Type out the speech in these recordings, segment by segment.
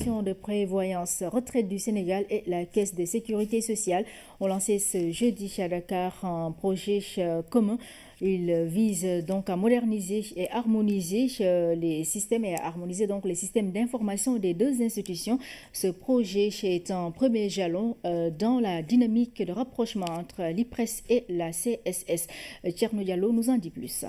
d'administration de prévoyance retraite du Sénégal et la Caisse de sécurité sociale ont lancé ce jeudi à Dakar un projet commun. Il vise donc à moderniser et harmoniser les systèmes et à harmoniser donc les systèmes d'information des deux institutions. Ce projet est un premier jalon dans la dynamique de rapprochement entre l'IPRES et la CSS. Thierno Diallo nous en dit plus.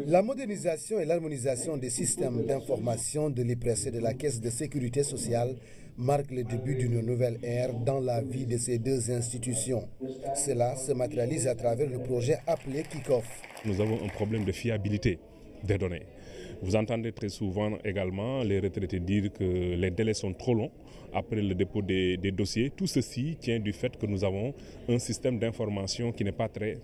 La modernisation et l'harmonisation des systèmes d'information de l'IPRES et de la Caisse de sécurité sociale marque le début d'une nouvelle ère dans la vie de ces deux institutions. Cela se matérialise à travers le projet appelé Kick-Off. Nous avons un problème de fiabilité des données. Vous entendez très souvent également les retraités dire que les délais sont trop longs après le dépôt des dossiers. Tout ceci tient du fait que nous avons un système d'information qui n'est pas très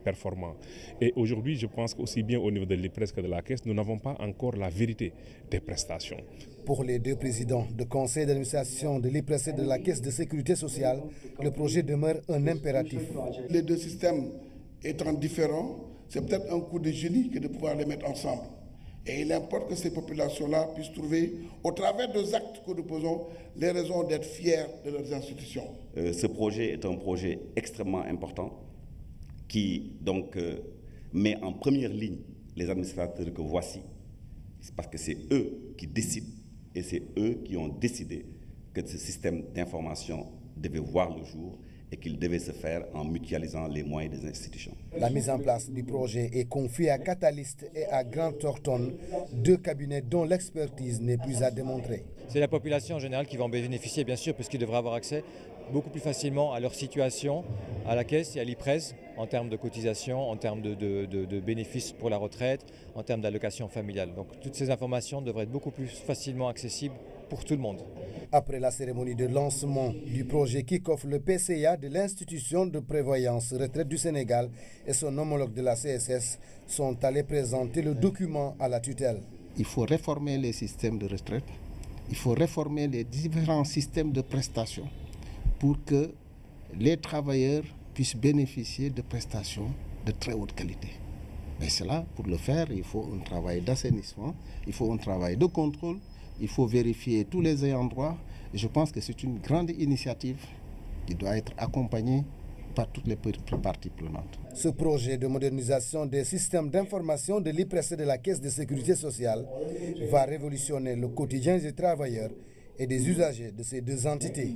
performant. Et aujourd'hui, je pense qu'aussi bien au niveau de l'IPRES que de la Caisse, nous n'avons pas encore la vérité des prestations. Pour les deux présidents de conseil d'administration de l'IPRES et de la Caisse de sécurité sociale, le projet demeure un impératif. Les deux systèmes étant différents, c'est peut-être un coup de génie que de pouvoir les mettre ensemble. Et il importe que ces populations-là puissent trouver, au travers des actes que nous posons, les raisons d'être fiers de leurs institutions. Ce projet est un projet extrêmement important qui donc met en première ligne les administrateurs que voici. C'est parce que c'est eux qui décident et c'est eux qui ont décidé que ce système d'information devait voir le jour et qu'il devait se faire en mutualisant les moyens des institutions. La mise en place du projet est confiée à Catalyst et à Grant Thornton, deux cabinets dont l'expertise n'est plus à démontrer. C'est la population en général qui va en bénéficier, bien sûr, puisqu'ils devraient avoir accès beaucoup plus facilement à leur situation, à la Caisse et à l'IPRES, en termes de cotisation, en termes de bénéfices pour la retraite, en termes d'allocation familiale. Donc toutes ces informations devraient être beaucoup plus facilement accessibles pour tout le monde. Après la cérémonie de lancement du projet Kick-Off, le PCA de l'Institution de prévoyance retraite du Sénégal et son homologue de la CSS sont allés présenter le document à la tutelle. Il faut réformer les systèmes de retraite, il faut réformer les différents systèmes de prestations pour que les travailleurs puissent bénéficier de prestations de très haute qualité. Mais cela, pour le faire, il faut un travail d'assainissement, il faut un travail de contrôle, il faut vérifier tous les ayants droit. Et je pense que c'est une grande initiative qui doit être accompagnée par toutes les parties prenantes. Ce projet de modernisation des systèmes d'information de l'IPRES et de la Caisse de sécurité sociale va révolutionner le quotidien des travailleurs et des usagers de ces deux entités.